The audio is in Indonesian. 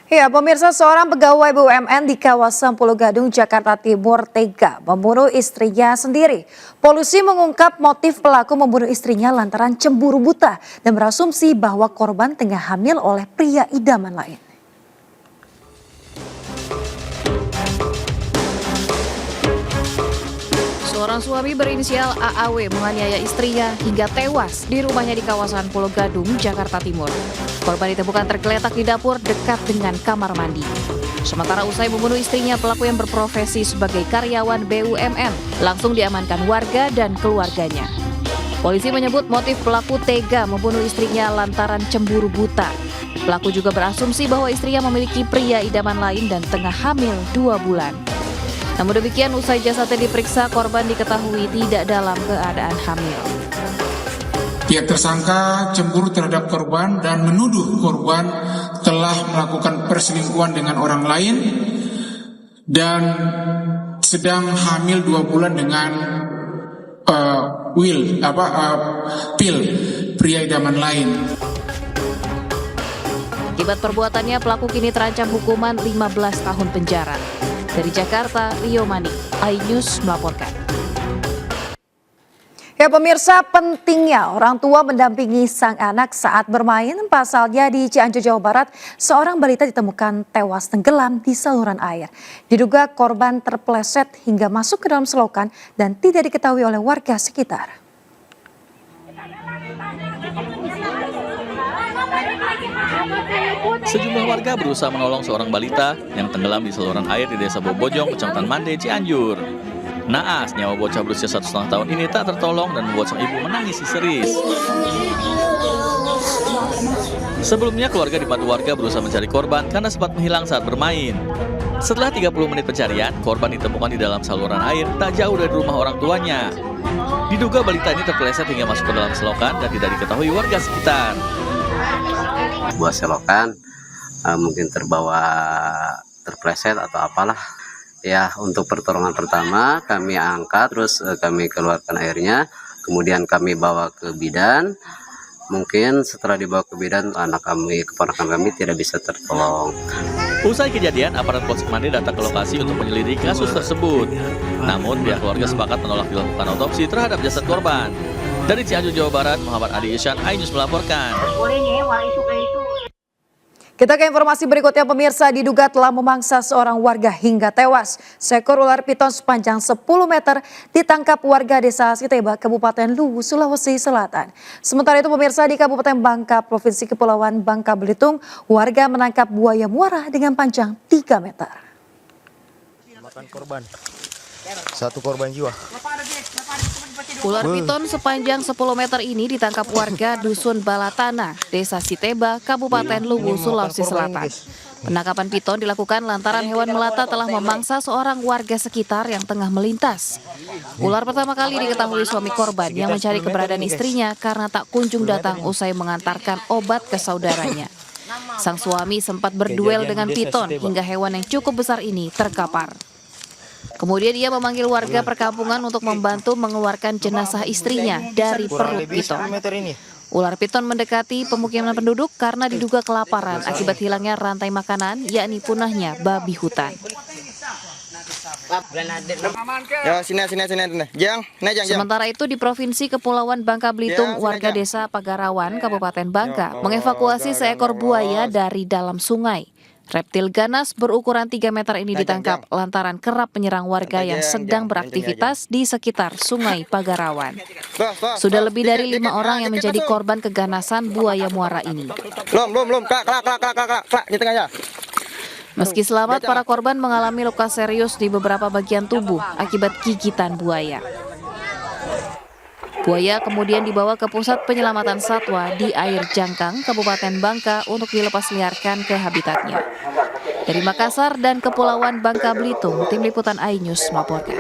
Ya, pemirsa, seorang pegawai BUMN di kawasan Pulau Gadung, Jakarta Timur tega membunuh istrinya sendiri. Polisi mengungkap motif pelaku membunuh istrinya lantaran cemburu buta dan berasumsi bahwa korban tengah hamil oleh pria idaman lain. Seorang suami berinisial AAW menganiaya istrinya hingga tewas di rumahnya di kawasan Pulau Gadung, Jakarta Timur. Korban ditemukan tergeletak di dapur dekat dengan kamar mandi. Sementara usai membunuh istrinya, pelaku yang berprofesi sebagai karyawan BUMN langsung diamankan warga dan keluarganya. Polisi menyebut motif pelaku tega membunuh istrinya lantaran cemburu buta. Pelaku juga berasumsi bahwa istrinya memiliki pria idaman lain dan tengah hamil 2 bulan. Namun demikian, usai jasadnya diperiksa, korban diketahui tidak dalam keadaan hamil. Pihak tersangka cemburu terhadap korban dan menuduh korban telah melakukan perselingkuhan dengan orang lain dan sedang hamil 2 bulan dengan Pil, pria idaman lain. Akibat perbuatannya, pelaku kini terancam hukuman 15 tahun penjara. Dari Jakarta, Rio Manik, iNews melaporkan. Ya, pemirsa, pentingnya orang tua mendampingi sang anak saat bermain. Pasalnya di Cianjur, Jawa Barat, seorang balita ditemukan tewas tenggelam di saluran air. Diduga korban terpeleset hingga masuk ke dalam selokan dan tidak diketahui oleh warga sekitar. Sejumlah warga berusaha menolong seorang balita yang tenggelam di saluran air di Desa Bobojong, Kecamatan Mande, Cianjur. Naas, nyawa bocah berusia 1,5 tahun ini tak tertolong dan membuat sang ibu menangis histeris. Sebelumnya, keluarga dibantu warga berusaha mencari korban karena sempat menghilang saat bermain. Setelah 30 menit pencarian, korban ditemukan di dalam saluran air tak jauh dari rumah orang tuanya. Diduga balita ini terpeleset hingga masuk ke dalam selokan dan tidak diketahui warga sekitar. Buah selokan mungkin terpleset atau apalah ya. Untuk pertolongan pertama kami angkat, terus kami keluarkan airnya, kemudian kami bawa ke bidan. Mungkin setelah dibawa ke bidan, keponakan kami tidak bisa tertolong. Usai kejadian, aparat Polsek Mande datang ke lokasi untuk menyelidiki kasus tersebut. Namun pihak keluarga sepakat menolak dilakukan otopsi terhadap jasad korban. Dari Cianjur, Jawa Barat, Muhammad Adi Isyan, iNews melaporkan. Kita ke informasi berikutnya, pemirsa. Diduga telah memangsa seorang warga hingga tewas. Seekor ular piton sepanjang 10 meter ditangkap warga desa Siteba, Kabupaten Luwu, Sulawesi Selatan. Sementara itu, pemirsa, di Kabupaten Bangka, Provinsi Kepulauan Bangka Belitung, warga menangkap buaya muara dengan panjang 3 meter. Makan korban. 1 korban jiwa. Ular piton sepanjang 10 meter ini ditangkap warga Dusun Balatana, Desa Siteba, Kabupaten Luwu, Sulawesi Selatan. Penangkapan piton dilakukan lantaran hewan melata telah memangsa seorang warga sekitar yang tengah melintas. Ular pertama kali diketahui suami korban yang mencari keberadaan istrinya karena tak kunjung datang usai mengantarkan obat ke saudaranya. Sang suami sempat berduel dengan piton hingga hewan yang cukup besar ini terkapar. Kemudian ia memanggil warga perkampungan untuk membantu mengeluarkan jenazah istrinya dari perut piton. Ular piton mendekati pemukiman penduduk karena diduga kelaparan akibat hilangnya rantai makanan, yakni punahnya babi hutan. Sementara itu, di Provinsi Kepulauan Bangka Belitung, warga desa Pagarawan, Kabupaten Bangka, mengevakuasi seekor buaya dari dalam sungai. Reptil ganas berukuran 3 meter ini ditangkap lantaran kerap menyerang warga yang sedang beraktivitas di sekitar Sungai Pagarawan. Sudah lebih dari 5 orang yang menjadi korban keganasan buaya muara ini. Meski selamat, para korban mengalami luka serius di beberapa bagian tubuh akibat gigitan buaya. Buaya kemudian dibawa ke Pusat Penyelamatan Satwa di Air Jangkang, Kabupaten Bangka untuk dilepas liarkan ke habitatnya. Dari Makassar dan Kepulauan Bangka Belitung, Tim Liputan iNews melaporkan.